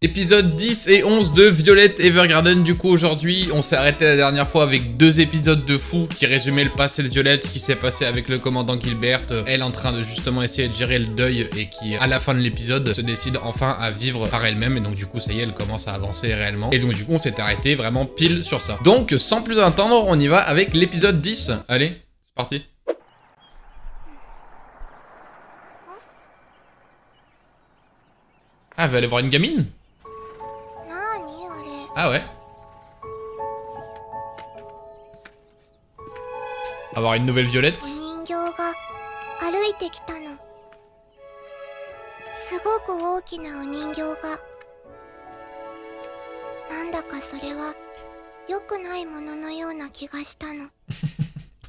Épisode 10 et 11 de Violet Evergarden. Du coup aujourd'hui on s'est arrêté la dernière fois avec 2 épisodes de fou qui résumaient le passé de Violet, ce qui s'est passé avec le commandant Gilbert, elle en train de justement essayer de gérer le deuil et qui à la fin de l'épisode se décide enfin à vivre par elle-même et donc du coup ça y est elle commence à avancer réellement et donc du coup on s'est arrêté vraiment pile sur ça. Donc sans plus attendre on y va avec l'épisode 10. Allez c'est parti. Ah elle va aller voir une gamine. Ah ouais. Avoir une nouvelle Violette.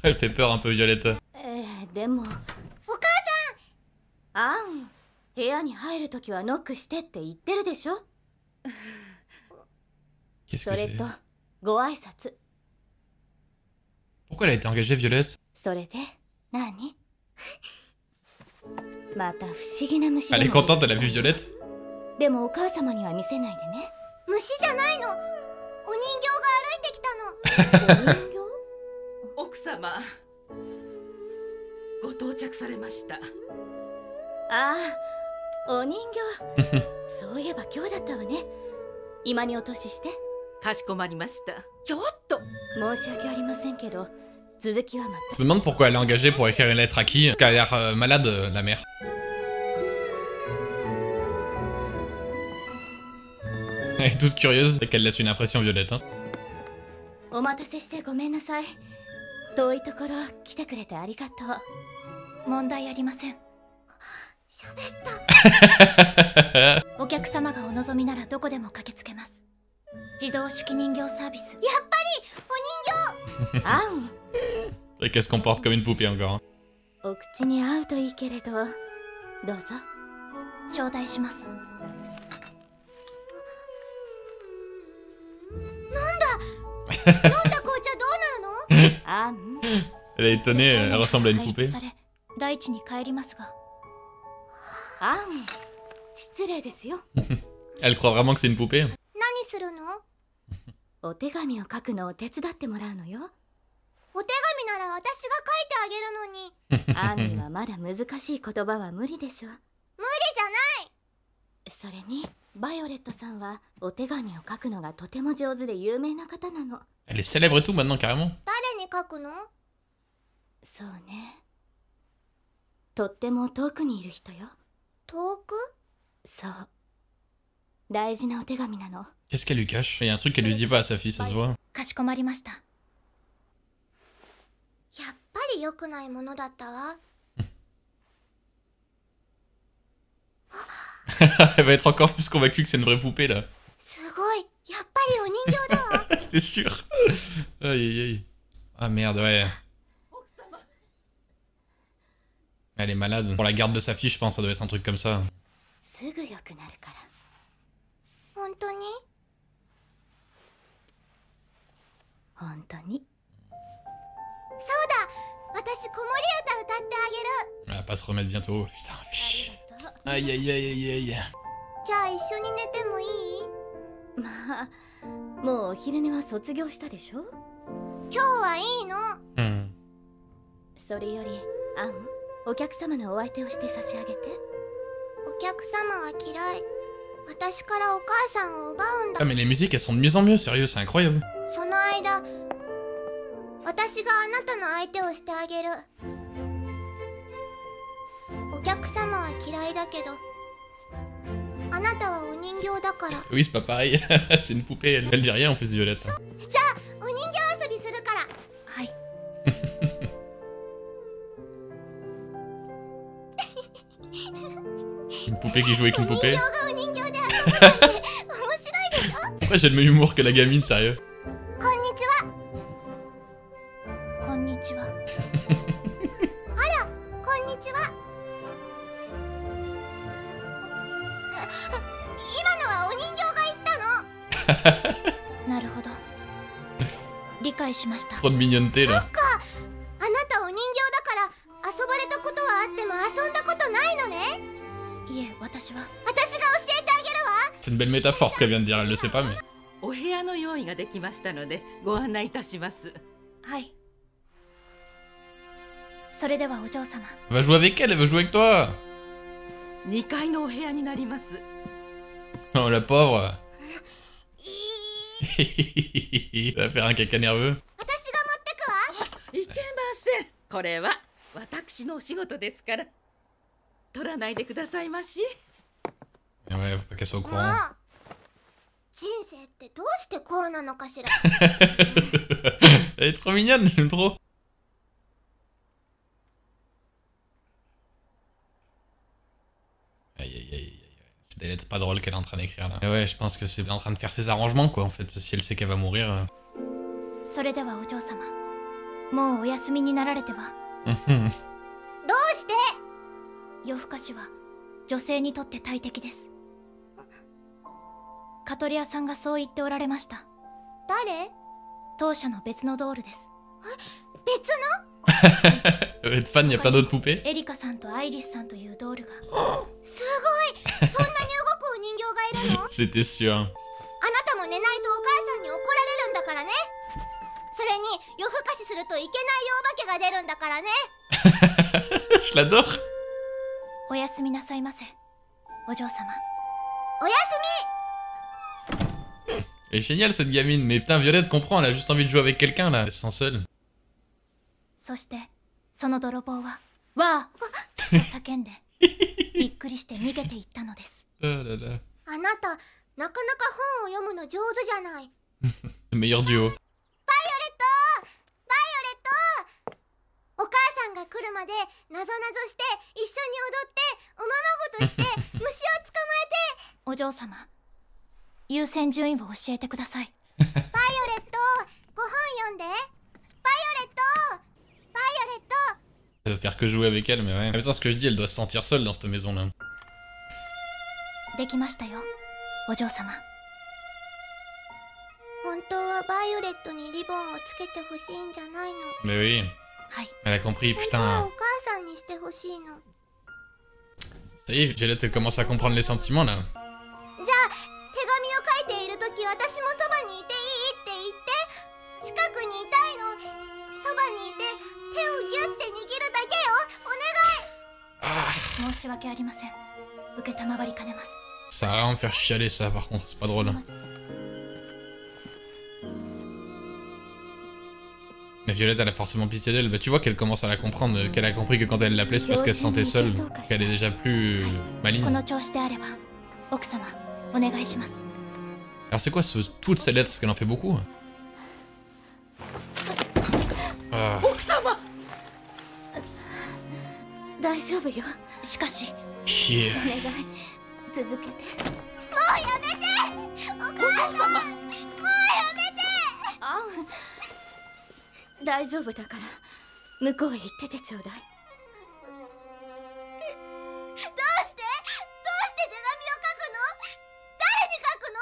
Elle fait peur un peu Violette. Qu'est-ce que c'est? Pourquoi elle a été engagée, Violette? Elle est contente, elle a vu Violette? Je me demande pourquoi elle est engagée pour écrire une lettre à qui? Parce qu'elle a l'air malade, la mère. Elle est toute curieuse et qu'elle laisse une impression Violette. Hein. Et qu'elle se comporte comme une poupée encore. Hein. Elle est étonnée, elle ressemble à une poupée. Elle croit vraiment que c'est une poupée. Elle est célèbre et tout maintenant carrément. Qu'est-ce qu'elle lui cache? Il y a un truc qu'elle lui dit pas à sa fille, ça se voit. Elle va être encore plus convaincue que c'est une vraie poupée là. C'était sûr. Aïe aïe aïe. Ah merde ouais. Elle est malade. Pour la garde de sa fille je pense ça doit être un truc comme ça. Elle va pas se remettre bientôt. Putain, fiche. Aïe aïe aïe aïe aïe. Ah mais les musiques elles sont de mieux en mieux, sérieux, c'est incroyable. Oui c'est pas pareil, c'est une poupée, elle dit rien en plus Violette. Une poupée qui joue avec une poupée. Pourquoi j'ai le même humour que la gamine, sérieux? Trop de mignonneté là. C'est une belle métaphore ce qu'elle vient de dire, elle le sait pas mais... お部屋の用意ができましたのでご案内いたします。はい。それではお嬢様。 Va jouer avec elle veut jouer avec toi. 2階のお部屋になります。Oh la pauvre. Il va faire un caca nerveux. 私が持ってくわ。いけません。これは私のお仕事ですから。取らないでくださいまし。Ouais, faut pas qu'elle soit au courant. 人生ってどうしてこうなのかしら。Elle est trop mignonne, j'aime trop. Aïe aïe aïe aïe. C'est pas drôle qu'elle est en train d'écrire là. Mais ouais, je pense que c'est en train de faire ses arrangements quoi en fait. Si elle sait qu'elle va mourir. それではお嬢様、もうお休みになられては。どうして？夜更かしは女性にとって大敵です。カトリアさんがそう言っておられました。誰？当社の別のドールです。別のFan, il y a plein d'autres poupées. エリカさんとアイリスさんというドールが。すごい！そんなに動くお人形がいるの？ C'était sûr. あなたも寝ないとお母さんに怒られるんだからね。それに夜更かしするといけないお化けが出るんだからね。Je l'adore. おやすみなさいませ、お嬢様。おやすみ。 Elle est géniale cette gamine, mais putain Violette comprend, elle a juste envie de jouer avec quelqu'un là, elle se sent seule. そしてその泥棒はわあと叫んでびっくりして逃げていったのです。Oh là là. あなたなかなか本を読むの上手じゃない。 Le meilleur duo. お母さんが来るまでなぞなぞして一緒に踊っておままごとして虫を捕まえて。お嬢様、優先順位を教えてください。バイオレット、ご本読んで。バイオレット、バイオレット。Elle veut faire que jouer avec elle, mais ouais. En même temps, ce que je dis, elle doit se sentir seule dans cette maison là. できましたよ、お嬢様。本当はバイオレットにリボンをつけてほしいんじゃないの。 Mais oui. Elle a compris, putain. Ça y est, Violette elle commence à comprendre les sentiments là. Ça va vraiment me faire chialer ça par contre, c'est pas drôle. Mais Violette, elle a forcément pitié d'elle. Bah, tu vois qu'elle commence à la comprendre, qu'elle a compris que quand elle l'appelait, c'est parce qu'elle se sentait seule, qu'elle est déjà plus maligne. Alors, c'est quoi toutes ces lettres? Parce qu'elle en fait beaucoup. Ah. Chier. 大丈夫だから向こうへ行っててちょうだい。どうして手紙を書くの？誰に書くの？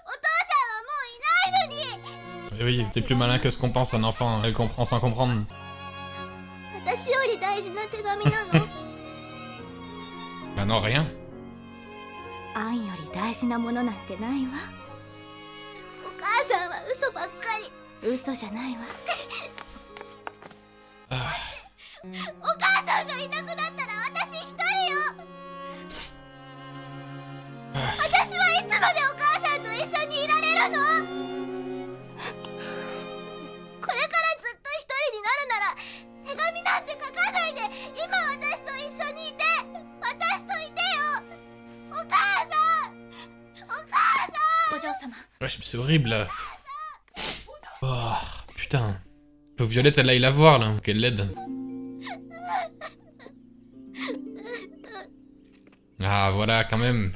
お父さんはもういないのに。Oui, c'est plus malin que ce qu'on pense, un enfant, elle comprend sans comprendre. 私より大事な手紙なの？ Bah non, rien. アンより大事なものなんてないわ。お母さんは嘘ばっかり。嘘じゃないわ。お母さんがいなくなったら私一人よ。私はいつまでお母さんと一緒にいられるの？これからずっと一人になるなら手紙なんて書かないで今私と一緒にいて。私といてよ。お母さん、お母さん。お嬢様。 Wesh, mais c'est horrible là. Oh, putain. Faut que Violette elle aille la voir là, qu'elle l'aide. Ah voilà, quand même.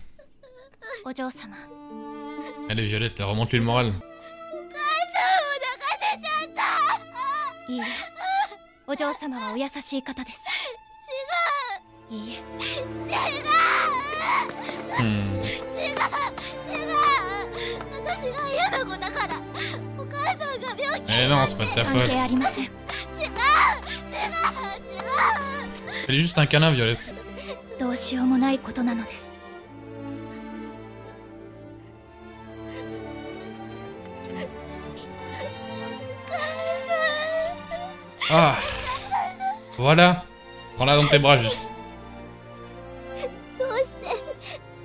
Allez Violette, remonte-lui le moral. Eh non, c'est pas de ta faute. Elle est juste un câlin, Violette. Ah. Voilà. Prends-la dans tes bras juste. どうして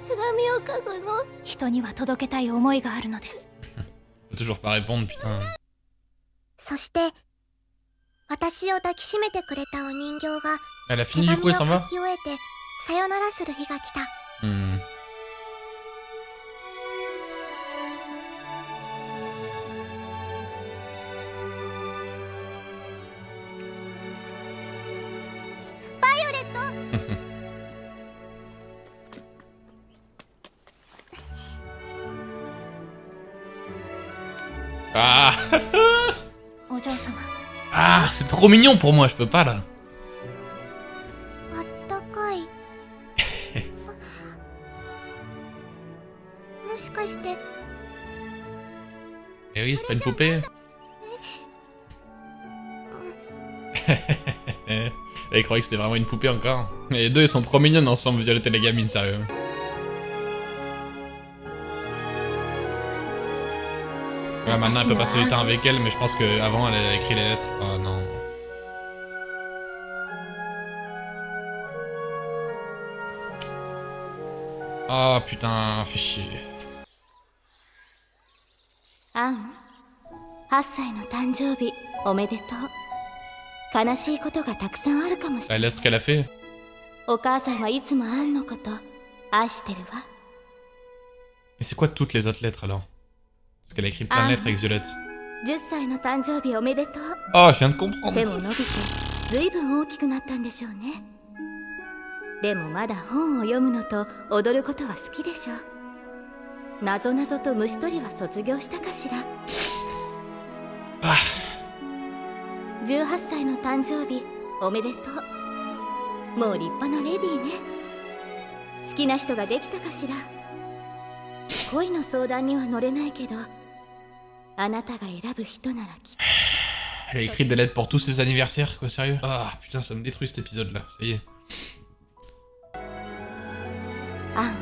手紙を書くの？人には届けたい思いがあるのです。Faut toujours pas répondre, putain. そして私を抱きしめてくれたお人形が Elle a 手 fini 紙 du を coup, elle s'en 書 va? き終えてさよならする日が来た。 Hmm. Ah. お嬢様、 Ah, c'est trop mignon pour moi, je peux pas là. あったかい。もしかして Eh oui, c'est pas une poupée. Elle croyait que c'était vraiment une poupée encore. Mais les deux, ils sont trop mignonnes ensemble, Violette et les gamines, sérieux. Ouais, maintenant, elle peut passer du temps avec elle, mais je pense qu'avant, elle a écrit les lettres. Oh non. Oh putain, fais chier. アン、8歳の誕生日おめでとう。悲しいことがたくさんあるかもしれ La ない。 lettre qu'elle a fait. お母さんはいつもアンのこと愛してるわ。 Mais c'est quoi toutes les autres lettres alors? Parce qu'elle a écrit plein de lettres avec Violette. 10歳の誕生日おめでとう。 Oh, je viens de comprendre. 背も伸びてずいぶん大きくなったんでしょうね。でもまだ本を読むのと踊ることは好きでしょう。なぞなぞと虫取りは卒業したかしら。18歳の誕生日おめでとう。もう立派なレディーね。好きな人ができたかしら。恋の相談には乗れないけど、あなたが選ぶ人ならきっと。 Elle a écrit des lettres pour tous ses anniversaires, quoi, sérieux? Ah putain, ça me détruit cet épisode là, ça y est. アン、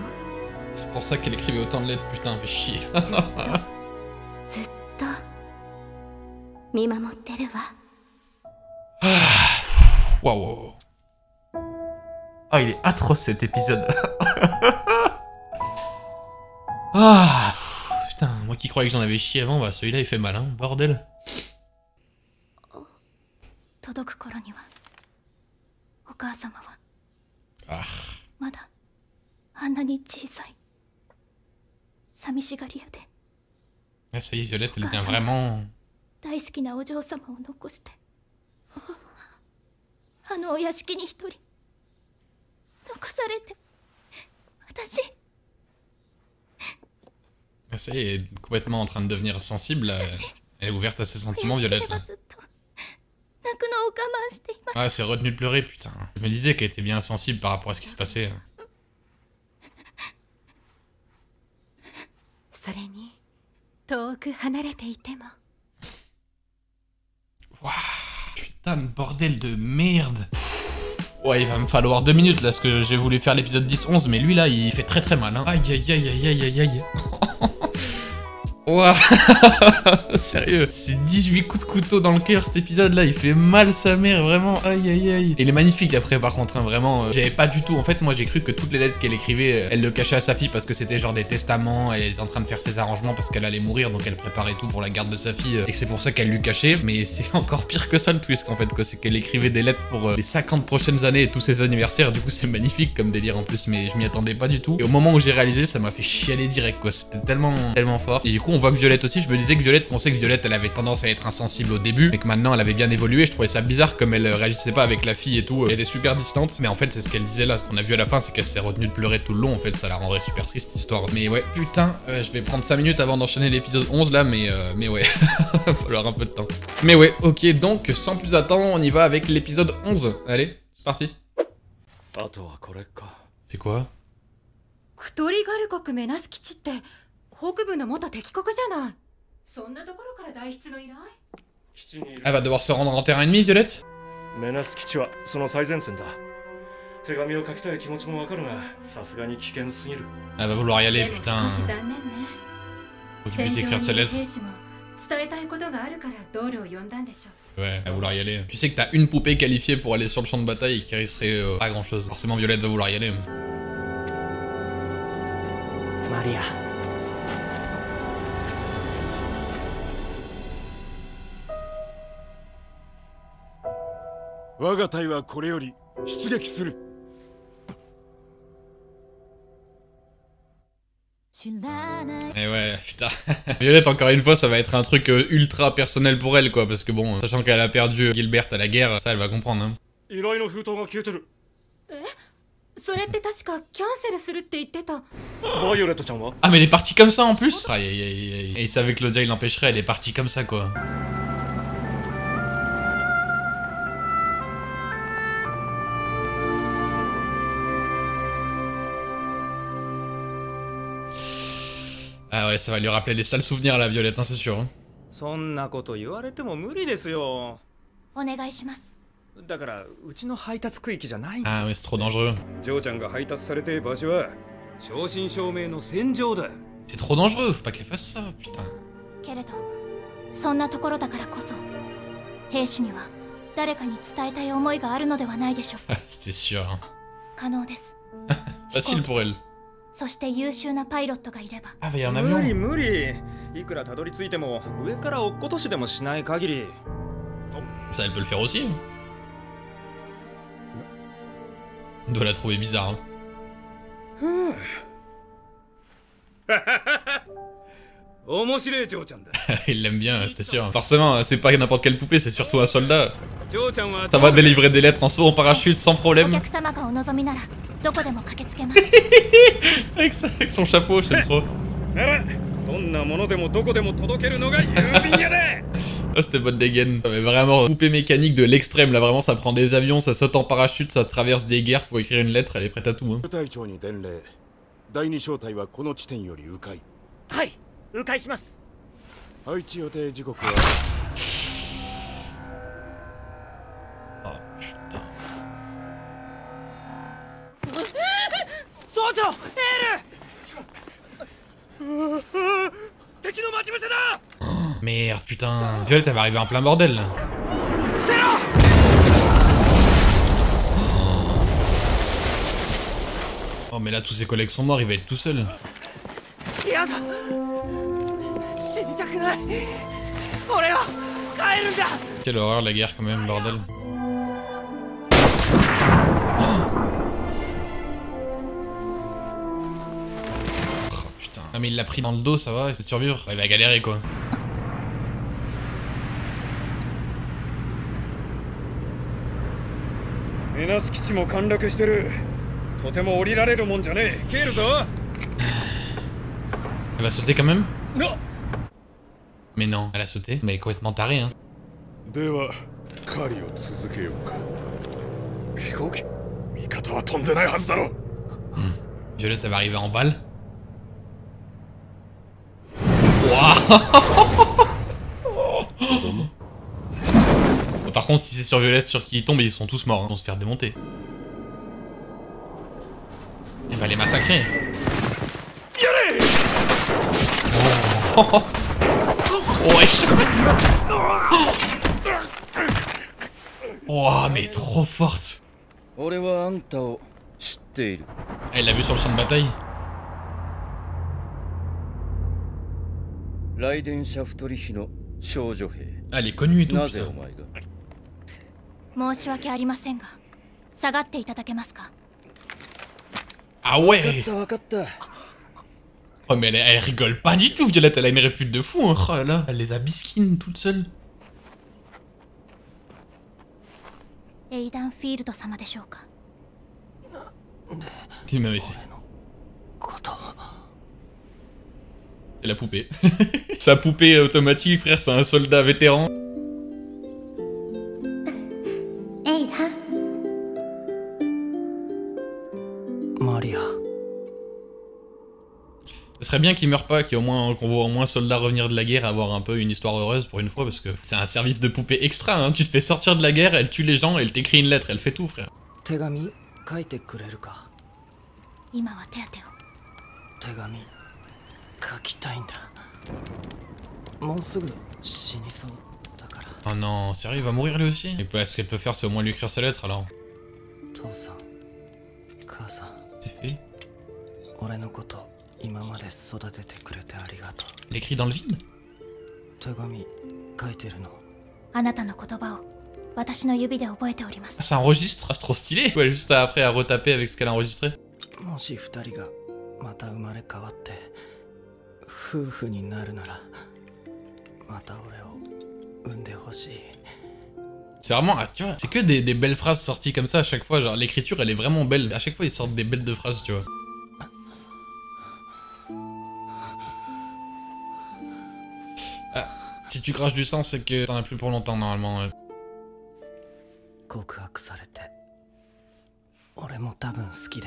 C'est pour ça qu'elle écrivait autant de lettres, putain, fait chier. ずっと見守ってるわ。 Waouh. Ah, il est atroce cet épisode. Ah, putain, moi qui croyais que j'en avais chié avant, bah celui-là il fait mal, hein, bordel. 届く頃にはお母様は Ah. まだあんなに小さい寂しがり屋で Ah, ça y est, Violette, elle devient vraiment... 大好きなお嬢様を残してあのお屋敷に一人残されて私 Ah, ça y est, elle est complètement en train de devenir sensible, là. Elle est ouverte à ses sentiments, Violette, là. ずっと泣くのを我慢しています。 Ah, c'est retenu de pleurer, putain. Je me disais qu'elle était bien sensible par rapport à ce qui se passait. それに遠く離れていても Waouh, putain de bordel de merde. Ouais, il va me falloir 2 minutes là, parce que j'ai voulu faire l'épisode 10-11, mais lui là, il fait très très mal, hein. Aïe aïe aïe aïe aïe aïe aïe. Ouah. Sérieux, c'est 18 coups de couteau dans le cœur cet épisode là, il fait mal sa mère, vraiment, aïe aïe aïe. Et il est magnifique après par contre, hein, vraiment, j'avais pas du tout, en fait moi j'ai cru que toutes les lettres qu'elle écrivait, elle le cachait à sa fille parce que c'était genre des testaments, elle était en train de faire ses arrangements parce qu'elle allait mourir, donc elle préparait tout pour la garde de sa fille, et que c'est pour ça qu'elle lui cachait, mais c'est encore pire que ça le twist en fait, quoi, c'est qu'elle écrivait des lettres pour les 50 prochaines années et tous ses anniversaires, du coup c'est magnifique comme délire en plus, mais je m'y attendais pas du tout, et au moment où j'ai réalisé, ça m'a fait chialer direct quoi, c'était tellement fort, et du coup on voit que Violette aussi, je me disais que Violette, on sait que Violette elle avait tendance à être insensible au début, mais que maintenant elle avait bien évolué, je trouvais ça bizarre comme elle réagissait pas avec la fille et tout, elle était super distante, mais en fait c'est ce qu'elle disait là, ce qu'on a vu à la fin, c'est qu'elle s'est retenue de pleurer tout le long, en fait ça la rendrait super triste cette histoire. Mais ouais, putain, je vais prendre 5 minutes avant d'enchaîner l'épisode 11 là, mais ouais, va falloir un peu de temps. Mais ouais, ok, donc sans plus attendre, on y va avec l'épisode 11, allez, c'est parti. C'est quoi? クトリガル国メナス基地って北部の元敵国じゃない。そんなところから脱出の依頼？ Elle va devoir se rendre en terrain ennemi, Violette? メナス基地はその最前線だ。手紙を書きたい気持ちもわかるが、さすがに危険すぎる。 Elle va vouloir y aller, でも putain. 少し残念ね。 Faut qu'il puisse 戦場 écrire に sa いる lettre. 兵士も伝えたいことがあるから道路を呼んだんでしょう。Ouais, à vouloir y aller. Tu sais que t'as une poupée qualifiée pour aller sur le champ de bataille et qui risquerait pas grand chose. Forcément Violette va vouloir y aller. Maria. 我が隊はこれより出撃する。 Et ouais, putain. Violette, encore une fois, ça va être un truc ultra personnel pour elle, quoi. Parce que bon, sachant qu'elle a perdu Gilbert à la guerre, ça, elle va comprendre. Hein. 依頼の封筒が消えてる。それって確かキャンセルするって言ってた。バイオレットちゃんは Ah, mais elle est partie comme ça en plus. Aïe aïe aïe aïe. Et il savait que Claudia il l'empêcherait, elle est partie comme ça, quoi. Ah ouais, ça va lui rappeler des sales souvenirs à la Violette, hein, c'est sûr. Hein. そんなこと言われても無理ですよ。お願いします。だからうちの配達区域じゃない。 Ah ouais, c'est trop dangereux. ジョーちゃんが配達されている場所は正真正銘の戦場だ。 C'est trop dangereux, faut pas qu'elle fasse ça, putain. けれど、そんなところだからこそ、兵士には誰かに伝えたい思いがあるのではないでしょう。 C'était sûr. Hein. 可能です。 Facile pour elle. そして優秀なパイロットがいれば。 Ah, bah y a un 無 avion. 理無理。いくらたどり着いても上から落っことしでもしない限り。 Ça, elle peut le faire aussi. Hein. On doit la trouver bizarre. Hein. 面白いジョーちゃんだ。 Il l'aime bien, c'était sûr. Forcément, c'est pas n'importe quelle poupée, c'est surtout un soldat. ジョーちゃんは Ça va délivrer des lettres en saut en parachute sans お problème. 客様がお望みならどこでも駆けつけます。 Avec son chapeau, j'aime trop. ならどんなものでもどこでも届けるのが郵便屋だ。 Ah, c'était bonne dégaine. Mais vraiment, poupée mécanique de l'extrême, là vraiment, ça prend des avions, ça saute en parachute, ça traverse des guerres pour écrire une lettre, elle est prête à tout. Hein. 部隊長に伝令。第二小隊はこの地点より迂回。はい、迂回します。配置予定時刻は Oh putain. 総長、エール。敵の待ち伏せだ。 Merde, putain. Violette, elle va arriver en plein bordel là. Oh, mais là, tous ses collègues sont morts, il va être tout seul. やだ。死にたくない。俺は帰るんだ。 Quelle horreur la guerre quand même, bordel. Oh putain. Ah mais il l'a pris dans le dos, ça va, il fait survivre. Il va galérer quoi. ミナス基地も陥落してる。とても降りられるもんじゃねえ。蹴るぞ。 Elle va sauter quand même? Non. Mais non, elle a sauté. Mais elle est complètement tarée, hein. では狩りを続けようか。飛行機、味方は飛んでないはずだろう。 Violette, elle va arriver en balle. Waouh. Par contre, si c'est sur Violette sur qui il tombe, ils sont tous morts. Hein. Ils vont se faire démonter. Elle va les massacrer. Oh. Wesh. Oh, mais trop forte. 俺はあんたを知っている。 Elle l'a vu sur le champ de bataille. ライデンシャフトリヒの少女兵。 Ah, elle est connue et tout. なぜ Putain. お前が。申し訳ありませんが、下がっていただけますか。 Ah ouais. わかった。 Oh mais elle rigole pas du tout, Violette, elle a une répute de fou, hein. Oh là là, elle les a bisquines toute seule. エイダン・フィールド様でしょうか。 C'est la poupée. Sa poupée automatique, frère, c'est un soldat vétéran. エイダン。マリア。 Ce serait bien qu'il meure pas, qu'on voit au moins un soldat revenir de la guerre et avoir un peu une histoire heureuse pour une fois, parce que c'est un service de poupée extra, hein. Tu te fais sortir de la guerre, elle tue les gens, elle t'écrit une lettre, elle fait tout, frère. 手紙書いてくれるか。今は手当てを。手紙書きたいんだ。もうすぐ死にそうだから。Oh non, sérieux, il va mourir lui aussi? Et ce qu'elle peut faire, c'est au moins lui écrire sa lettre alors. C'est fait. Il écrit dans le vide? あなたの言葉を私の指で覚えております。 Ah, ça enregistre? Ah, c'est trop stylé! Ouais, juste après à retaper avec ce qu'elle a enregistré. もし二人がまた生まれ変わって夫婦になるならまた俺を産んでほしい。 C'est vraiment, ah, tu vois, c'est que des belles phrases sorties comme ça à chaque fois. Genre, l'écriture, elle est vraiment belle. À chaque fois, ils sortent des bêtes de phrases, tu vois. Ah, si tu craches du sang, c'est que t'en as plus pour longtemps, normalement. Ouais. 告白されて俺も多分好きで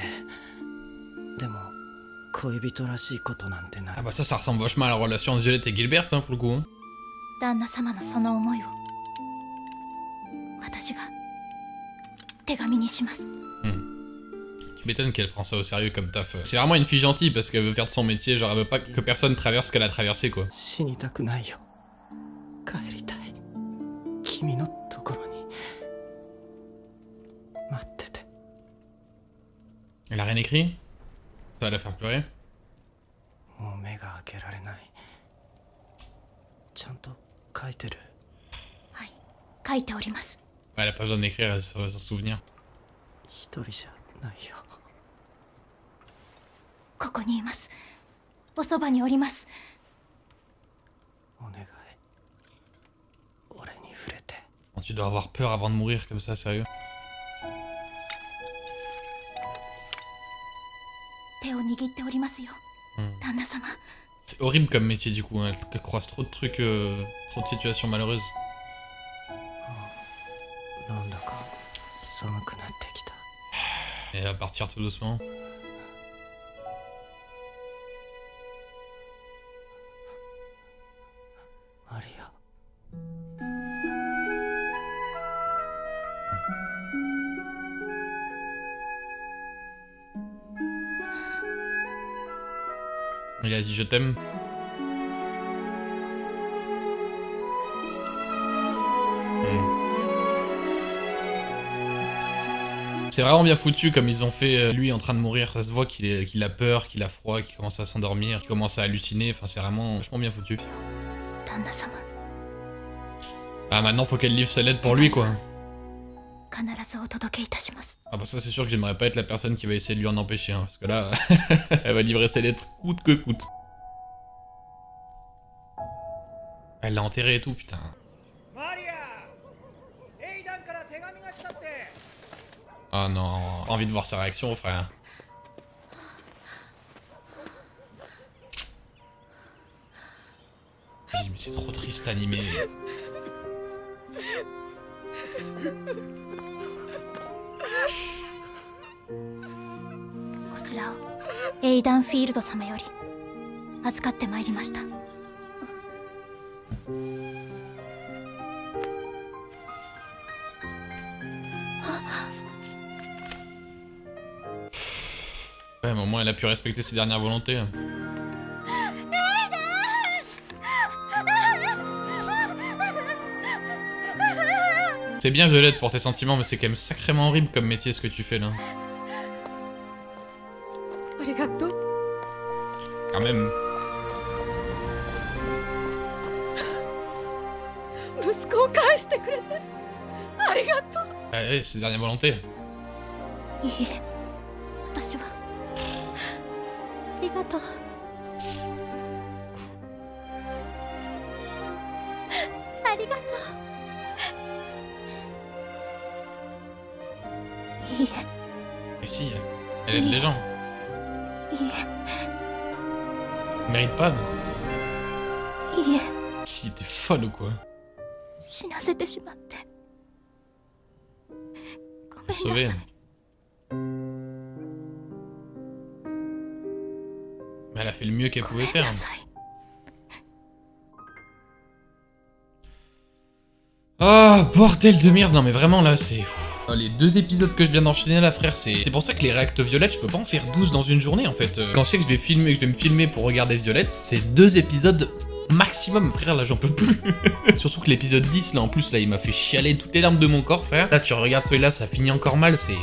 でも恋人らしいことなんてない。 Ah bah ça ressemble vachement à la relation de Violette et Gilbert, hein, pour le coup. Hein. 旦那様のその思いを私が手紙にします。 Tu m'étonnes qu'elle prend ça au sérieux comme taf. C'est vraiment une fille gentille parce qu'elle veut faire de son métier, genre elle veut pas que personne traverse ce qu'elle a traversé, quoi. 死にたくないよ。帰りたい。君のところに待ってて。 Elle a rien écrit? Ça va la faire pleurer? もう目が開けられない。ちゃんと書いてる。はい、書いております。 Elle a pas besoin d'écrire, elle va s'en souvenir. 一人じゃないよ。ここにいます。おそばにおります。お願い。俺に触れて。 Tu dois avoir peur avant de mourir comme ça, sérieux. 手を握っておりますよ、旦那様。 C'est horrible comme métier du coup, hein. Elle croise trop de trucs, trop de situations malheureuses. なんだか寒くなってきた。 Et elle va partir tout doucement. マリア。 Il a dit je t'aime. C'est vraiment bien foutu comme ils ont fait lui en train de mourir. Ça se voit qu'il a peur, qu'il a froid, qu'il commence à s'endormir, qu'il commence à halluciner. Enfin, c'est vraiment vachement bien foutu. Ah, maintenant faut qu'elle livre sa lettre pour lui, quoi. Ah bah ça c'est sûr que j'aimerais pas être la personne qui va essayer de lui en empêcher, hein, parce que là, elle va livrer ses lettres coûte que coûte. Elle l'a enterré et tout, putain. Oh non, envie de voir sa réaction, frère. Mais c'est trop triste animé. こちらをエイダン・フィールド様より預かってまいりました。 Ouais, mais au moins elle a pu respecter ses dernières volontés. C'est bien Violette pour tes sentiments, mais c'est quand même sacrément horrible comme métier ce que tu fais là. Quand même. Ah ouais, ses dernières volontés. Mais si, elle aide les gens. Elle mérite pas. Si, t'es folle ou quoi? Sauver. Mais elle a fait le mieux qu'elle pouvait faire. Oh, bordel de merde. Non mais vraiment là, c'est... Les 2 épisodes que je viens d'enchaîner là, frère, c'est pour ça que les réacts Violette, je peux pas en faire 12 dans une journée en fait. Quand je sais que je vais me filmer pour regarder Violette, c'est 2 épisodes maximum, frère, là j'en peux plus. Surtout que l'épisode 10, là en plus, là il m'a fait chialer toutes les larmes de mon corps, frère. Là tu regardes celui-là, ça finit encore mal, c'est...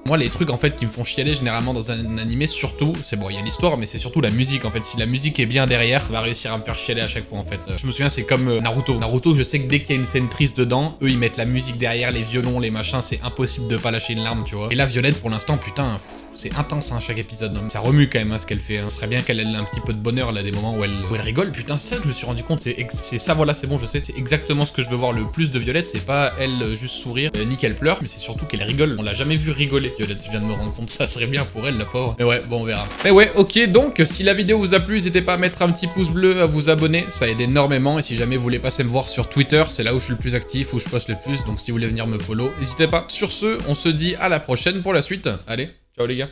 Moi, les trucs en fait qui me font chialer généralement dans un animé, surtout, c'est bon, il y a l'histoire, mais c'est surtout la musique en fait. Si la musique est bien derrière, ça va réussir à me faire chialer à chaque fois en fait. Je me souviens, c'est comme Naruto. Naruto, je sais que dès qu'il y a une scène triste dedans, eux ils mettent la musique derrière, les violons, les machins, c'est impossible de pas lâcher une larme, tu vois. Et là, Violette, pour l'instant, putain, c'est intense hein, chaque épisode. Hein. Ça remue quand même hein, ce qu'elle fait. Hein. Ce serait bien qu'elle ait un petit peu de bonheur là, des moments où elle rigole. Putain, c'est ça que je me suis rendu compte. C'est ça, voilà, c'est bon, je sais. C'est exactement ce que je veux voir le plus de Violette. C'est pas elle juste sourire, ni qu'elle pleure, mais c'est surtout qu'elle rigole. On l'a jamais vu rigoler, Violette. Je viens de me rendre compte. Ça serait bien pour elle, la pauvre. Mais ouais, bon, on verra. Mais ouais, ok. Donc, si la vidéo vous a plu, n'hésitez pas à mettre un petit pouce bleu, à vous abonner. Ça aide énormément. Et si jamais vous voulez passer me voir sur Twitter, c'est là où je suis le plus actif, où je poste le plus. Donc, si vous voulez venir me follow, n'hésitez pas. Sur ce, on se dit à la prochaine pour la suite. Allez, ciao les gars.